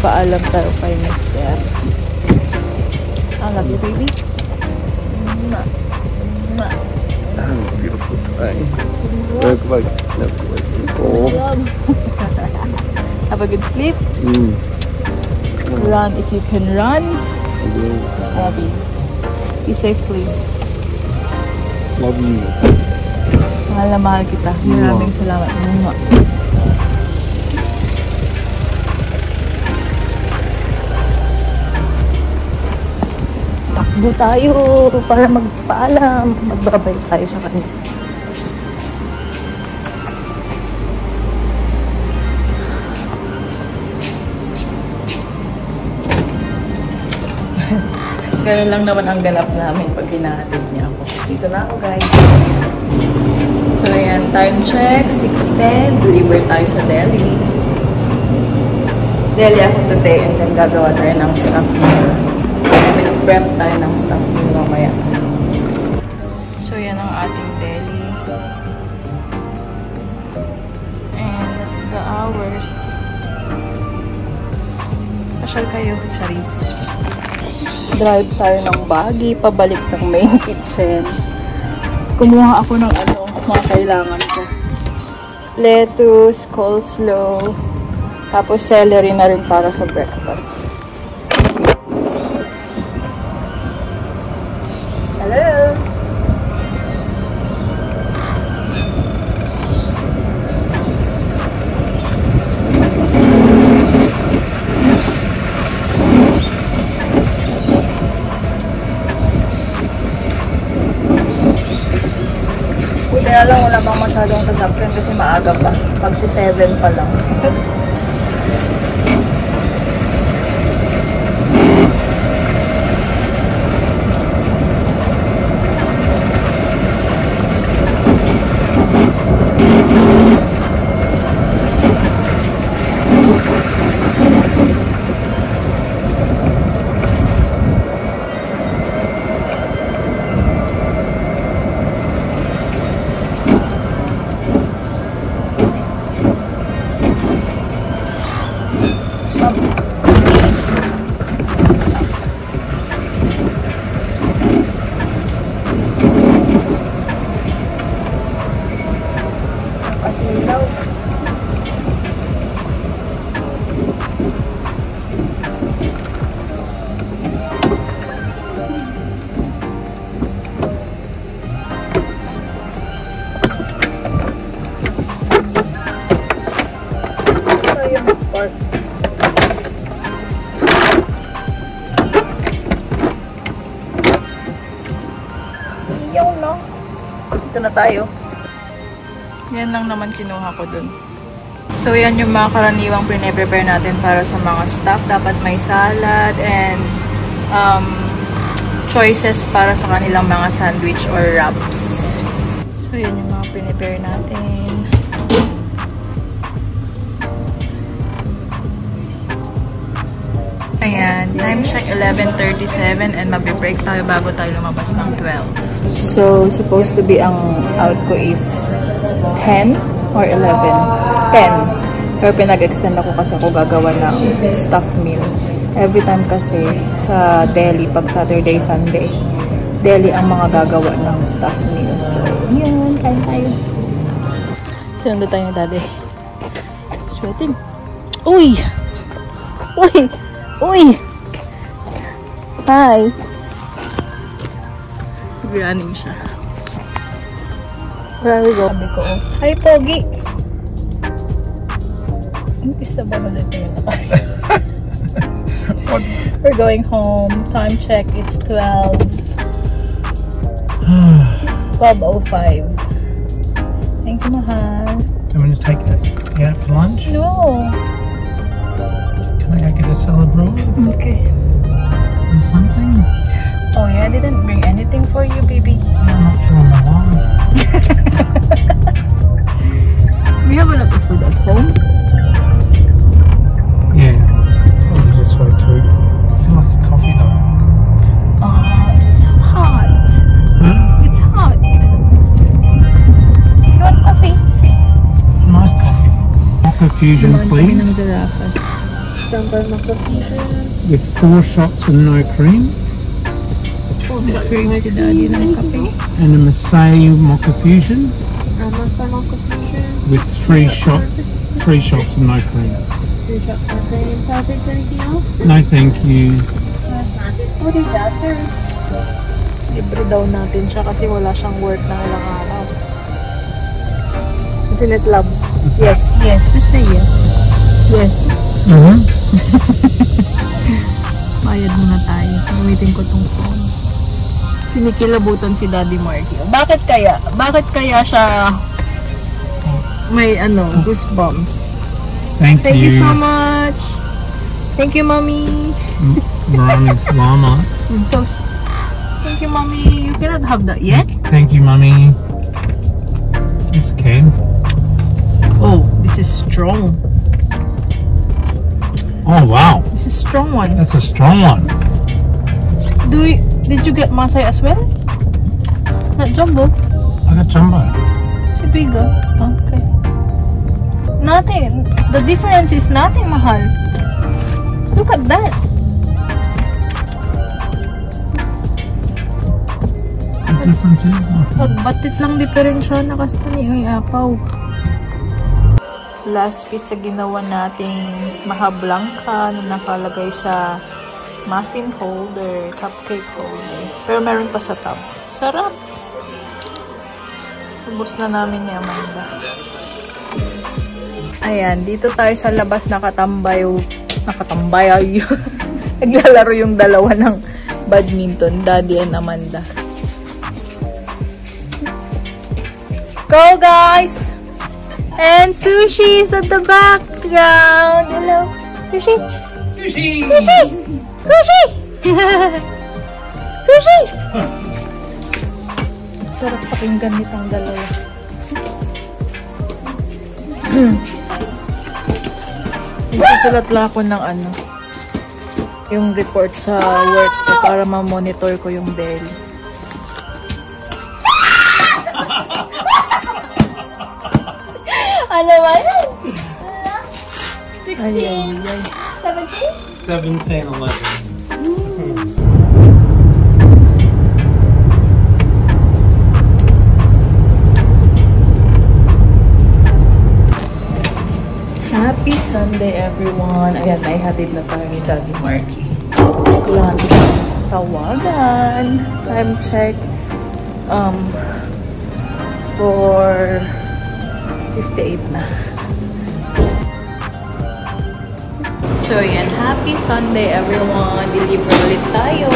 magpaalam tayo kay Mr. I love you, baby. Beautiful day. Have a good sleep. Run if you can run. Love you. Be safe, please. Love you. Mahal na mahal kita. Maraming salamat. Takbo tayo para magpaalam. Magbabay tayo sa kanya. Ganun lang naman ang ganap namin pag hinahatid niya ako. Dito na ako, guys. So, ayan. Time check. 6:10. Deliver tayo sa Delhi. Delhi ako today and then gagawa tayo ng stuff meal. Will prep tayo ng stuff meal mamaya. So, yan ang ating Delhi. And that's the hours. Pasyal kayo, Charis. Drive tayo ng Baguio, pabalik ng main kitchen. Kumuha ako ng mga kailangan ko. Lettuce, coleslaw, tapos celery na rin para sa breakfast. Hello! Kaya lang wala bang masyadong sasakyan kasi maaga pa. Pag si 7 pa lang. Dito na tayo. Yan lang naman kinuha ko dun. So, yan yung mga karaniwang prepare natin para sa mga staff. Dapat may salad and choices para sa kanilang mga sandwich or wraps. So, yan yung mga prepare natin. Ayan, time check 11:37 and magbe-break tayo bago tayo lumabas ng 12. So, supposed to be ang out ko is 10 or 11? 10. Pero pinag-extend ako kasi ako gagawa ng stuff meal. Every time kasi sa Delhi, pag Saturday, Sunday, Delhi ang mga gagawa ng stuff meal. So, yun, kain tayo. Sinundo tayo ni Daddy. Sweating. Uy! Uy! Uy! Hi! Running siya. Where are we going? Sabi ko, oh. Hi, Pogi! Isa ba na dito yun? We're going home. Time check, it's 12:05. Thank you, mahal. Do you want to take that out for lunch? No. Can I go get a salad roll? Okay. Or something? Oh yeah, I didn't bring anything for you, baby. I'm not feeling my wine. We have a lot of food at home. Yeah, I'll use this way too. I feel like a coffee though. It's so hot. Huh? It's hot. You want coffee? Nice coffee. Mocha fusion, please. with 4 shots and no cream. Cream si Daddy ng kape. And a Marseille Mocha Fusion with 3 shots and no cream. 3 shots of cream. Patrick, anything else? No, thank you. What is that, sir? Libre daw natin siya kasi wala siyang work na ilang araw. Isn't it, love? Yes, yes. Just say yes. Yes. Bayad muna tayo. Gamitin ko tong phone. Kinikilabutan si Daddy Marky. Bakit kaya? Bakit kaya siya may goosebumps? Thank you so much. Thank you, Mommy. Marami's llama. Toast. Thank you, Mommy. You cannot have that yet? Thank you, Mommy. Yes, okay. Oh, this is strong. Oh, wow. This is strong one. That's a strong one. Did you get Masai as well? Not jumbo. I got jumbo. Si bigger. Okay. Nothing. The difference is nothing, mahal. Look at that. The difference is nothing. Pagbatit lang diferensya na kasi ni ay apaw. Last piece sa ginawa nating maha blanca na nakalagay sa muffin holder, cupcake holder. Pero meron pa sa top. Sarap! Ubus na namin ni Amanda. Ayan, dito tayo sa labas nakatambay ay naglalaro yung dalawa ng badminton, Daddy and Amanda. Go guys! And Sushi is at the background. Hello, Sushi. Sushi! Sushi! Sushi! Sushi! Sarap pakinggan nitong dalawa. Nagsusulat lang ako ng yung report sa work ko para ma-monitor ko yung belly. Ano ba yan? 16, 17, 11. Happy Sunday everyone! Ayan, naihatid na tayo ni Daddy Marky. Lunch. Tawagan. Time check. 4:58 na. So, yan. Happy Sunday, everyone. Deliver ulit tayo.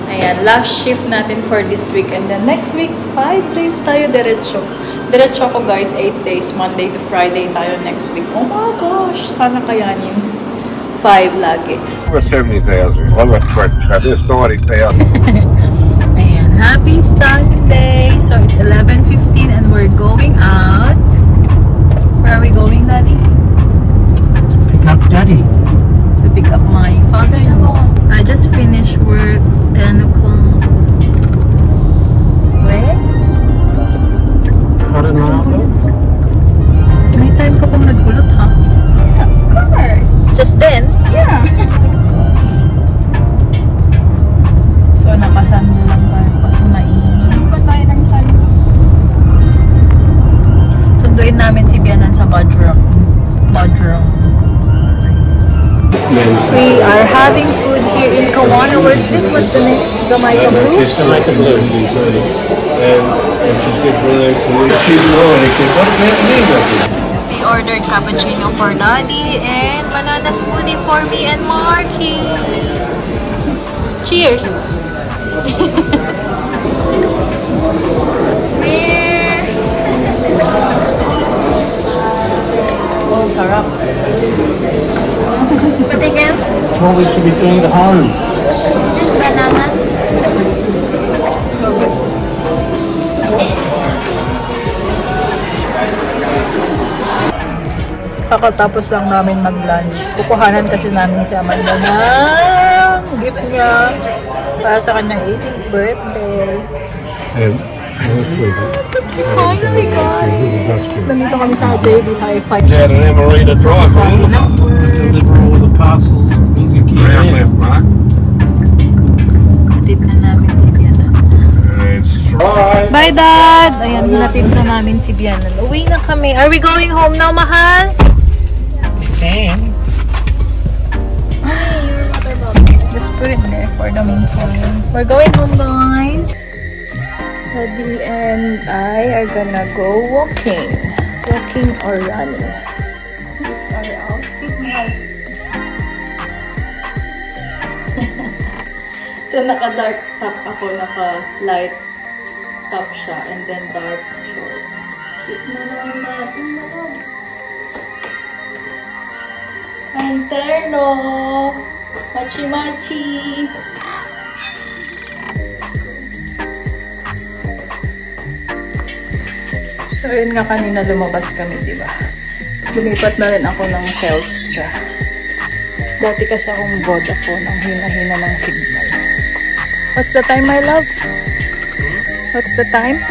Ayan. Last shift natin for this week. And then next week, 5 days tayo diretso. Diretso ko, guys. 8 days. Monday to Friday tayo next week. Oh my gosh. Sana kayanin. 5 lagi. Over 70,000. Almost 40,000. Ayan. Happy Sunday. So, it's 11:15 and we're going out. Where are we going, Daddy? Pick up Daddy. To pick up my father-in-law. I just finished work 10 o'clock. Where? I don't know. May time ka pang nagkulot, ha? Yeah, of course. Just then? Yeah. So, nakasando lang tayo kasi mainit. Pa tayo ng sun. Sunduin namin si Bianan sa Badrong. We are having food here in Kawana. Where's this? What's the name? Jamaica Blue? Jamaica Blue. And she said, well, can we choose one? He said, what does that mean? I said, We ordered cappuccino for Daddy and banana smoothie for me and Marky. Cheers! Oh, sarap. Patikin? That's what we should be doing at home. This banana. So good. Kakatapos lang namin mag-lunch. Kukuhanan kasi namin si Amanda ng gift niya para sa kanyang 18th birthday. And Finally, guys! Nandito kami sa JB Hi-Fi. Had an Amarita drive, man. Deliver all the parcels, music here. Round left, Mark. Hatid na namin si Bianan. Alright. Bye, Dad! Ayan, hinatid na namin si Bianan. Uwi na kami. Are we going home now, mahal? Can. Just put it there for the meantime. We're going home, guys. Daddy and I are gonna go walking. Walking or running. This is our outfit now. So, naka-dark top ako. Naka-light top siya. And then dark shorts. Cute na naman natin, mahal. Ang terno! Machi-machi! So, yun nga kanina lumabas kami, di ba? Lumipat na rin ako ng Telstra. Dati kasi akong Vodafone, ang hina-hina ng signal. What's the time, my love? What's the time?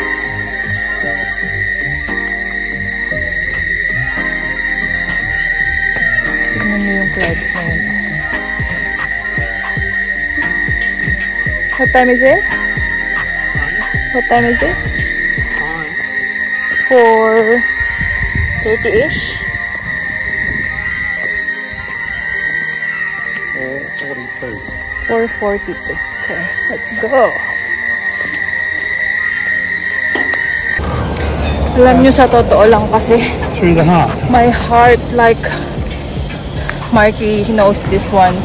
Tignan mo yung clouds na yun. What time is it? What time is it? 4:30-ish? 4:42. Okay, let's go. Alam nyo, sa totoo lang kasi Through the heart. my heart, like Marky, he knows this one.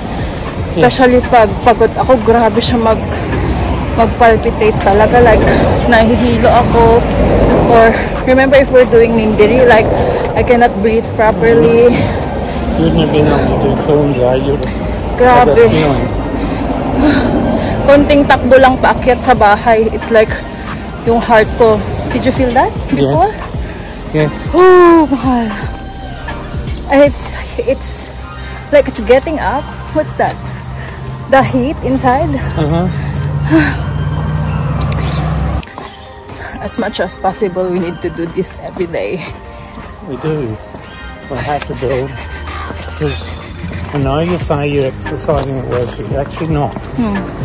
Especially pag pagod ako, grabe siya mag-palpitate talaga. Like, nahihilo ako. Or, remember if we're doing Mindiri, like, I cannot breathe properly. You wouldn't have been able to do Columbia. You'd have Grabe. that feeling. Konting takbo lang paakyat sa bahay. It's like, yung heart ko. Did you feel that before? Yes. Oh, mahal. And it's like it's getting up. What's that? The heat inside? As much as possible, we need to do this every day. We do. We have to do. Because I know you say you're exercising at work, but you're actually not.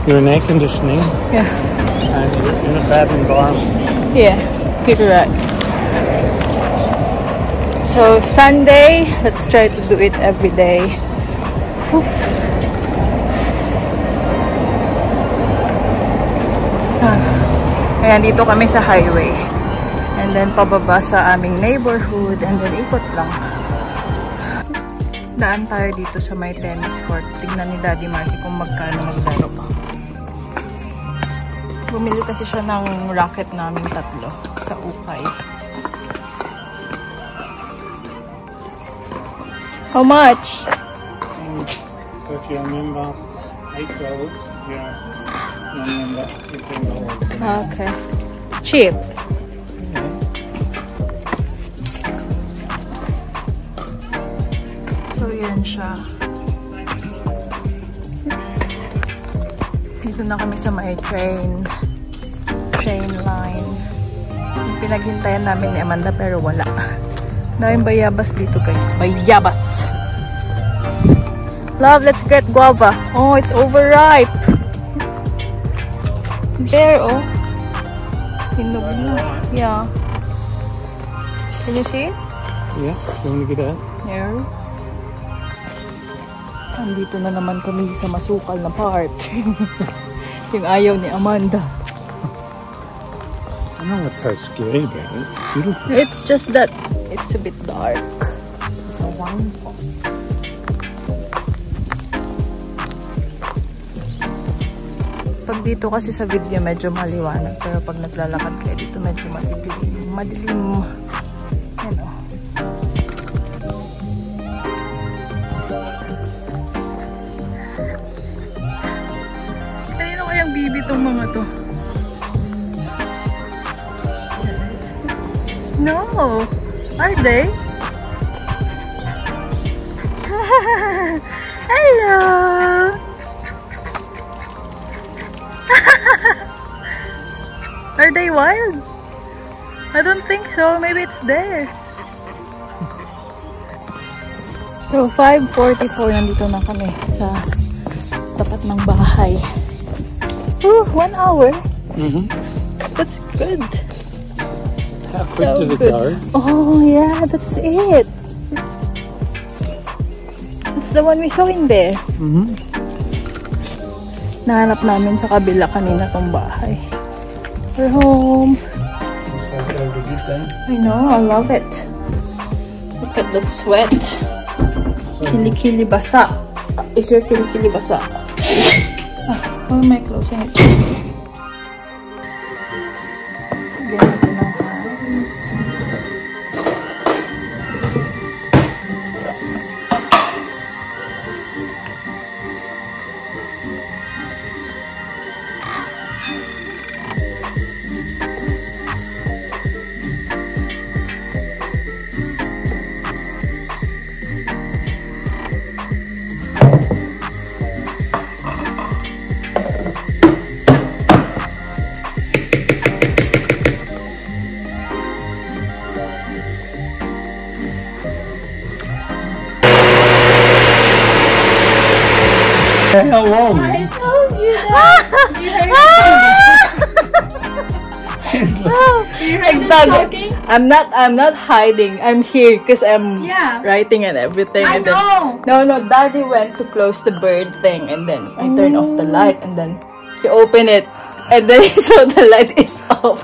You're in air conditioning. Yeah. And you're in a bad environment. Yeah, you're right. So, Sunday, let's try to do it every day. Ayan, dito kami sa highway. And then, pababa sa aming neighborhood. And then, ikot lang. Daan tayo dito sa may tennis court. Tignan ni Daddy Marky kung magkano maglaro pa. Bumili kasi siya ng racket naming tatlo sa Ukay. How much? So if you remember $8, yeah. Remember $15. Okay. Cheap. So, yan siya. Dito na kami sa may train line. Yung pinaghintayan namin ni Amanda pero wala. Daming bayabas dito, guys. Bayabas! Love, let's get guava. Oh, it's overripe. There, oh. Hinog na. Yeah. Can you see it? Yeah, you want to get out? There. Andito na naman kami sa masukal na part. Yung ayaw ni Amanda. I know what's so scary about it. It's beautiful. It's just that it's a bit dark. So wonderful. Pag dito kasi sa video medyo maliwanag, pero pag naglalakad kayo dito medyo madilim. Madilim. Yan o. Kanino kayang bibi tong mga to? No. Are they? Hello. Are they wild? I don't think so. Maybe it's theirs. So, 5:44 nandito na kami sa tapat ng bahay. Ooh, 1 hour. That's good. Halfway So to the good. guard. Oh, yeah, that's it. That's the one we saw in there. Nahanap namin sa kabila kanina tong bahay. We're home. Looks like a good thing. I know, I love it. Look at that sweat. Kilikili basa. Is your kilikili basa? How am I closing it? How long? I told you that. You heard me You heard me talking? I'm not hiding. I'm here because I'm writing and everything. I and know. Then, no, Daddy went to close the bird thing, and then I turned off the light, and then he opened it, and then he saw the light is off,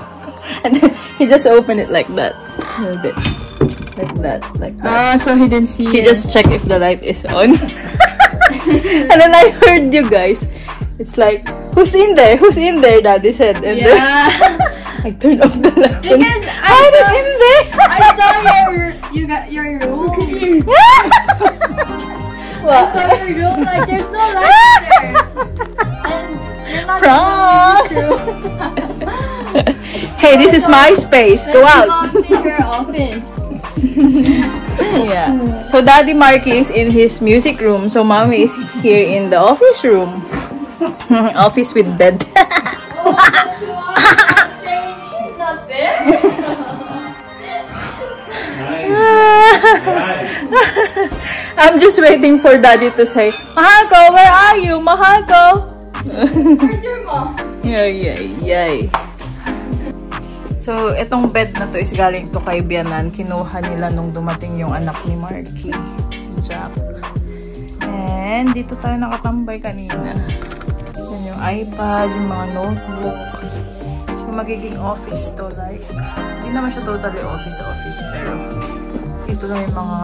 and then he just opened it like that, a little bit, like that. So he didn't see He just checked if the light is on. And then I heard you guys. It's like, who's in there? Who's in there? Daddy said. And then I turned off the light. Because How's it in there? I saw you got your room. I saw your room like there's no light there. And you're not Prank! Hey, this is my space. Go out. See your office. Yeah. So Daddy Marky is in his music room. So Mommy is here in the office room. Office with bed. Saying she's not there. I'm just waiting for Daddy to say, Mahako, where are you? Mahako. Where's your mom? Yay. So, itong bed na to is galing to kay Bianan. Kinuha nila nung dumating yung anak ni Marky, si Jack. And dito tayo nakatambay kanina. Yan yung iPad, yung mga notebook. So, magiging office to, like, hindi naman siya totally office, pero dito lang yung mga